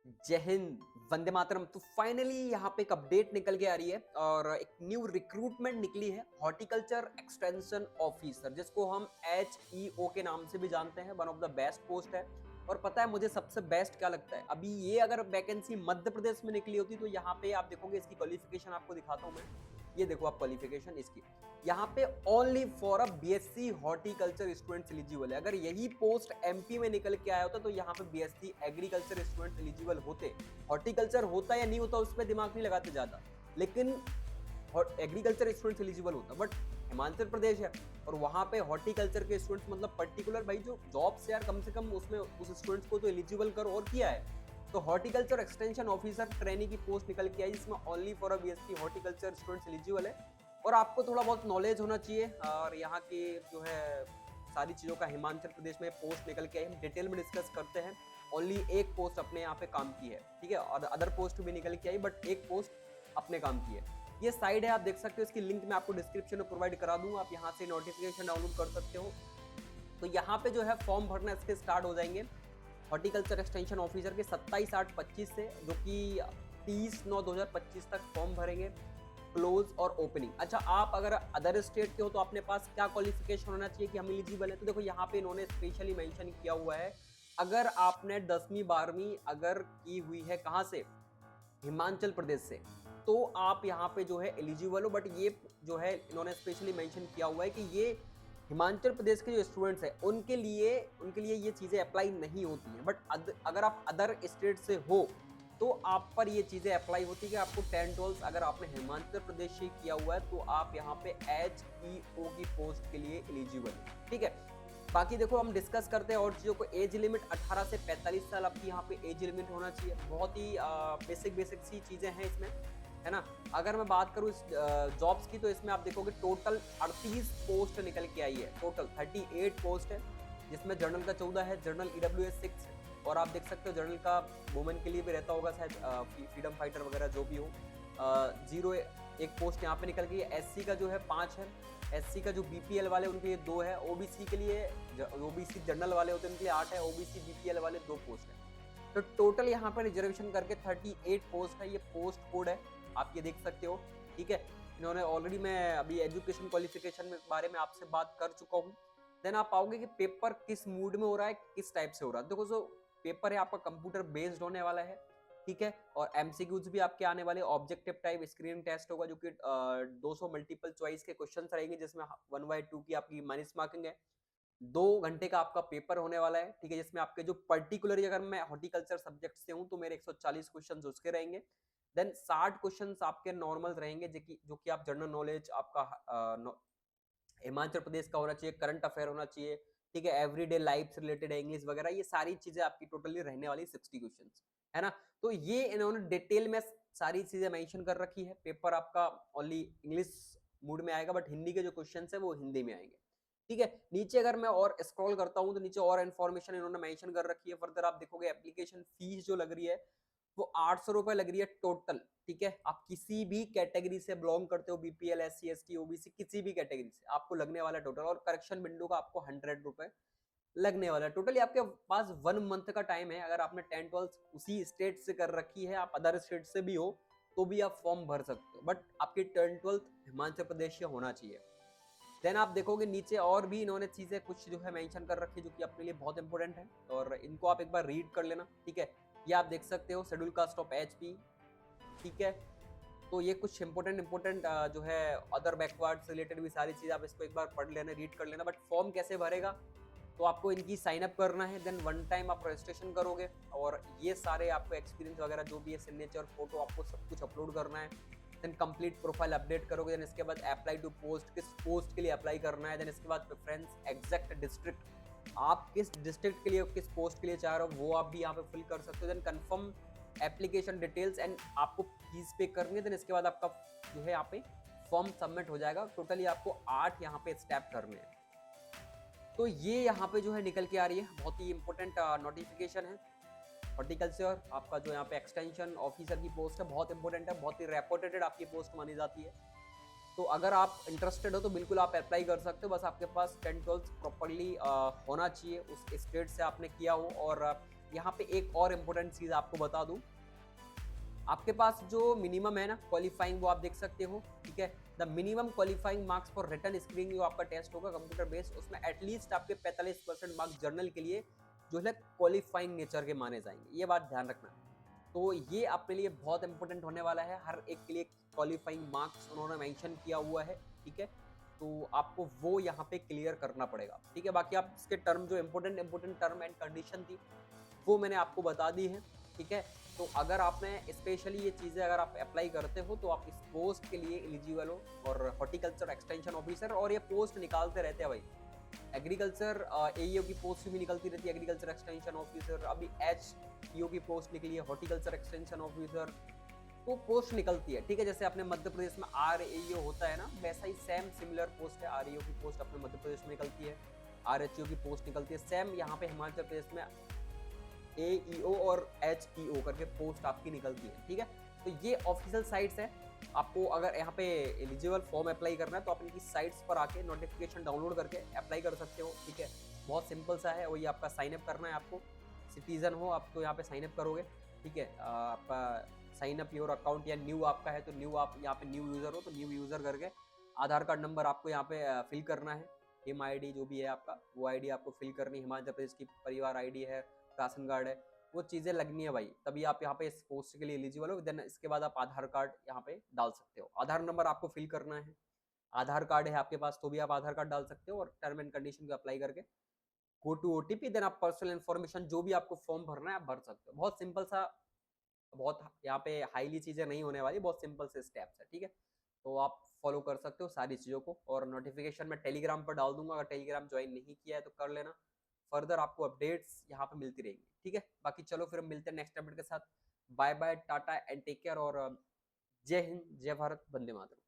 जय हिंद, वंदे मातरम। तो फाइनली यहाँ पे एक अपडेट निकल के आ रही है और एक न्यू रिक्रूटमेंट निकली है हॉर्टिकल्चर एक्सटेंशन ऑफिसर, जिसको हम HEO के नाम से भी जानते हैं। One of the best post है। और पता है मुझे सबसे बेस्ट क्या लगता है, अभी ये अगर वैकेंसी मध्य प्रदेश में निकली होती तो यहाँ पे आप देखोगे, इसकी क्वालिफिकेशन आपको दिखाता हूँ मैं। ये देखो आप क्वालिफिकेशन इसकी, यहाँ पे only for a BSc horticulture students eligible है। अगर यही पोस्ट MP में निकल के आया होता तो यहाँ पे BSc एग्रीकल्चर स्टूडेंट्स एलिजिबल होते। हॉर्टिकल्चर होता या नहीं होता उस पर दिमाग नहीं लगाते ज्यादा, लेकिन एग्रीकल्चर स्टूडेंट्स एलिजिबल होता। बट हिमाचल प्रदेश है और वहां पे हॉर्टिकल्चर के स्टूडेंट्स, मतलब पर्टिकुलर भाई जो जॉब से यार कम से कम उसमें उस स्टूडेंट्स को तो एलिजिबल करो। और किया है तो हॉर्टिकल्चर एक्सटेंशन ऑफिसर ट्रेनिंग की पोस्ट निकल के आई, जिसमें only for a BSc horticulture students eligible है। और आपको थोड़ा बहुत नॉलेज होना चाहिए और यहाँ की जो है सारी चीज़ों का। हिमाचल प्रदेश में पोस्ट निकल के आई, हम डिटेल में डिस्कस करते हैं। ओनली एक पोस्ट अपने यहाँ पे काम की है, ठीक है, और अदर पोस्ट भी निकल के आई, बट एक पोस्ट अपने काम की है। ये साइड है, आप देख सकते हो, इसकी लिंक मैं आपको डिस्क्रिप्शन में प्रोवाइड करा दूंगा, आप यहाँ से नोटिफिकेशन डाउनलोड कर सकते हो। तो यहाँ पे जो है फॉर्म भरना इसके स्टार्ट हो जाएंगे हॉर्टिकल्चर एक्सटेंशन ऑफिसर के 27/8/25 से, जो कि 30/9/2025 तक फॉर्म भरेंगे। क्लोज और ओपनिंग। अच्छा, आप अगर अदर स्टेट के हो तो अपने पास क्या क्वालिफिकेशन होना चाहिए कि हम एलिजिबल है? तो देखो यहाँ पे इन्होंने स्पेशली मेंशन किया हुआ है, अगर आपने 10वीं 12वीं अगर की हुई है कहाँ से, हिमाचल प्रदेश से, तो आप यहाँ पे जो है एलिजिबल हो। बट ये जो है इन्होंने स्पेशली मेंशन किया हुआ है कि ये हिमाचल प्रदेश के जो स्टूडेंट्स हैं उनके लिए ये चीज़ें अप्लाई नहीं होती हैं। बट अगर आप अदर स्टेट से हो तो आप पर ये चीज़ें अप्लाई होती है कि आपको 10-12 अगर आपने हिमाचल प्रदेश से किया हुआ है तो आप यहाँ पे HEO की पोस्ट के लिए एलिजिबल है, ठीक है। बाकी देखो हम डिस्कस करते हैं और चीज़ों को। एज लिमिट 18 से 45 साल आपकी यहाँ पे एज लिमिट होना चाहिए। बहुत ही बेसिक सी चीज़ें हैं इसमें, है ना। अगर मैं बात करूँ इस जॉब्स की, तो इसमें आप देखोगे टोटल 38 पोस्ट निकल के आई है। टोटल 38 पोस्ट है, जिसमें जर्नल का 14 है, जर्नल EWS 6 है, और आप देख सकते हो जर्नल का वुमेन के लिए भी रहता होगा शायद, फ्रीडम फाइटर वगैरह जो भी हो। जीरो एक पोस्ट यहाँ पे निकल गई है। SC का जो है 5 है, SC का जो BPL वाले उनके लिए 2 है, OBC के लिए, OBC जनरल वाले होते हैं उनके लिए 8 है, OBC BPL वाले 2 पोस्ट है। तो टोटल यहाँ पर रिजर्वेशन करके 38 पोस्ट है। ये पोस्ट कोड है, आप ये देख सकते हो, ठीक है। इन्होंने ऑलरेडी, मैं अभी एजुकेशन क्वालिफिकेशन में बारे में आपसे बात कर चुका हूँ। देन आप पाओगे कि पेपर किस मूड में हो रहा है, किस टाइप से हो रहा है। देखो जो पेपर है आपका कंप्यूटर बेस्ड होने वाला है, ठीक है। और MCQs भी आपके आने वाले ऑब्जेक्टिव टाइप स्क्रीन टेस्ट होगा, जो कि 200 मल्टीपल चॉइस के क्वेश्चन रहेंगे, जिसमें 1/2 की आपकी माइनस मार्किंग है। 2 घंटे का आपका पेपर होने वाला है, ठीक है, जिसमें आपके जो पर्टिकुलरली अगर मैं हॉर्टिकल्चर सब्जेक्ट से हूँ तो मेरे 140 क्वेश्चन उसके रहेंगे। देन 60 क्वेश्चन आपके नॉर्मल रहेंगे, जो कि आप जनरल नॉलेज आपका हिमाचल प्रदेश का होना चाहिए, करंट अफेयर होना चाहिए, ठीक है, एवरीडे लाइफ से रिलेटेड है, इंग्लिश वगैरह, ये सारी चीजें आपकी टोटली रहने वाली 60 क्वेश्चन, है ना। तो ये इन्होंने डिटेल में सारी चीजें मेंशन कर रखी है। पेपर आपका ओनली इंग्लिश मूड में आएगा, बट हिंदी के जो क्वेश्चन है वो हिंदी में आएंगे, ठीक है। नीचे अगर मैं और स्क्रॉल करता हूँ तो नीचे और इन्फॉर्मेशन इन्होंने मेंशन कर रखी है। फर्दर आप देखोगे एप्लीकेशन फीस जो लग रही है वो 800 रुपए लग रही है टोटल, ठीक है। आप किसी भी कैटेगरी से बिलोंग करते हो, BPL SC ST OBC, किसी भी कैटेगरी से आपको लगने वाला टोटल। और करेक्शन विंडो का आपको 100 रुपए लगने वाला है। टोटली आपके पास 1 मंथ का टाइम है। अगर आपने 10-12 उसी स्टेट से कर रखी है, आप अदर स्टेट से भी हो तो भी आप फॉर्म भर सकते हो, बट आपकी 10-12 हिमाचल प्रदेश से होना चाहिए। देन आप देखोगे नीचे और भी इन्होंने चीजें कुछ जो है मेंशन कर रखी है, जो कि अपने लिए बहुत इंपॉर्टेंट है, और इनको आप एक बार रीड कर लेना, ठीक है। ये आप देख सकते हो, शेड्यूल कास्ट ऑफ HP, ठीक है। तो ये कुछ इंपॉर्टेंट जो है अदर बैकवर्ड से रिलेटेड भी सारी चीज़, आप इसको एक बार पढ़ लेना, रीड कर लेना। बट फॉर्म कैसे भरेगा, तो आपको इनकी साइन अप करना है, देन 1 टाइम आप रजिस्ट्रेशन करोगे, और ये सारे आपको एक्सपीरियंस वगैरह जो भी है, सिग्नेचर, फोटो, आपको सब कुछ अपलोड करना है। देन कंप्लीट प्रोफाइल अपडेट करोगे। देन इसके बाद अप्लाई टू पोस्ट, किस पोस्ट के लिए अप्लाई करना है। देन इसके बाद प्रेफरेंस एग्जैक्ट डिस्ट्रिक्ट, आप किस डिस्ट्रिक्ट के लिए, किस पोस्ट के लिए चाह रहे हो, वो आप भी यहाँ पे फिल कर सकते हो। Then confirm application details and आपको फीस पे करनी है। देन इसके बाद आपका जो है यहाँ पे फॉर्म सबमिट हो जाएगा। टोटली आपको 8 यहाँ पे स्टेप करने हैं। तो ये यहाँ पे जो है निकल के आ रही है, बहुत ही इंपॉर्टेंट नोटिफिकेशन है। हॉर्टिकल्चर आपका जो यहाँ पे एक्सटेंशन ऑफिसर की पोस्ट है, बहुत इंपॉर्टेंट है, बहुत ही रेपुटेटेड आपकी पोस्ट मानी जाती है। तो अगर आप इंटरेस्टेड हो तो बिल्कुल आप अप्लाई कर सकते हो। बस आपके पास 10-12 प्रॉपरली होना चाहिए, उस स्टेट से आपने किया हो, और यहाँ पे एक और इम्पोर्टेंट चीज आपको बता दूं, आपके पास जो मिनिमम है ना क्वालिफाइंग, वो आप देख सकते हो, ठीक है। The minimum qualifying marks for written screening, जो आपका टेस्ट होगा कंप्यूटर बेस्ड, उसमें एटलीस्ट आपके 45% मार्क्स जर्नल के लिए जो है क्वालिफाइंग नेचर के माने जाएंगे, ये बात ध्यान रखना। तो ये अपने लिए बहुत इंपॉर्टेंट होने वाला है, हर एक के लिए क्वालिफाइंग मार्क्स उन्होंने मेंशन किया हुआ है, ठीक है। तो आपको वो यहाँ पे क्लियर करना पड़ेगा, ठीक है। बाकी आप इसके टर्म जो इंपॉर्टेंट टर्म एंड कंडीशन थी वो मैंने आपको बता दी है, ठीक है। तो अगर आपने स्पेशली ये चीज़ें अगर आप अप्लाई करते हो तो आप इस पोस्ट के लिए एलिजिबल हो, और हॉर्टिकल्चर एक्सटेंशन ऑफिसर, और ये पोस्ट निकालते रहते हैं भाई। एग्रीकल्चर एईओ की पोस्ट भी निकलती रहती है, एग्रीकल्चर एक्सटेंशन ऑफिसर, अभी एचईओ की पोस्ट निकली है, हॉर्टिकल्चर एक्सटेंशन ऑफिसर, तो पोस्ट निकलती है, ठीक है। जैसे अपने मध्य प्रदेश में आरएईओ होता है ना, वैसा ही सेम सिमिलर पोस्ट है, आरएईओ की पोस्ट अपने मध्य प्रदेश में निकलती है, आरएचईओ की पोस्ट निकलती है, सेम यहाँ पे हिमाचल प्रदेश में एईओ और एचईओ करके पोस्ट आपकी निकलती है, ठीक है। तो ये ऑफिशियल साइट्स है, आपको अगर यहाँ पे एलिजिबल फॉर्म अप्लाई करना है तो आप इनकी साइट्स पर आके नोटिफिकेशन डाउनलोड करके अप्लाई कर सकते हो, ठीक है। बहुत सिंपल सा है, वही आपका साइन अप करना है आपको, सिटीजन हो आप तो यहाँ पे साइन अप करोगे, ठीक है। आपका साइन अप योर अकाउंट या न्यू आपका है तो न्यू, आप यहाँ पे न्यू यूजर हो तो न्यू यूजर करके आधार कार्ड नंबर आपको यहाँ पे फिल करना है, एम आई जो भी है आपका वो आईडी आपको फिल करनी है, हिमाचल प्रदेश की परिवार आईडी है, राशन कार्ड है, वो चीज़ें लगनी है भाई, तभी आप यहाँ पे इस पोस्ट के लिए एलिजिबल हो। देन इसके बाद आप आधार कार्ड यहाँ पे डाल सकते हो, आधार नंबर आपको फिल करना है, आधार कार्ड है आपके पास तो भी आप आधार कार्ड डाल सकते हो, और टर्म एंड कंडीशन को अप्लाई करके गो टू ओटीपी, देन आप पर्सनल इन्फॉर्मेशन जो भी आपको फॉर्म भरना है आप भर सकते हो। बहुत सिंपल सा, बहुत यहाँ पे हाईली चीज़ें नहीं होने वाली, बहुत सिंपल से स्टेप्स है, ठीक है। तो आप फॉलो कर सकते हो सारी चीज़ों को, और नोटिफिकेशन मैं टेलीग्राम पर डाल दूंगा, अगर टेलीग्राम ज्वाइन नहीं किया है तो कर लेना, फर्दर आपको अपडेट्स यहाँ पे मिलती रहेंगी, ठीक है। बाकी चलो फिर हम मिलते हैं नेक्स्ट अपडेट के साथ, bye bye, tata and take care, और जय हिंद, जय भारत, वंदे मातरम।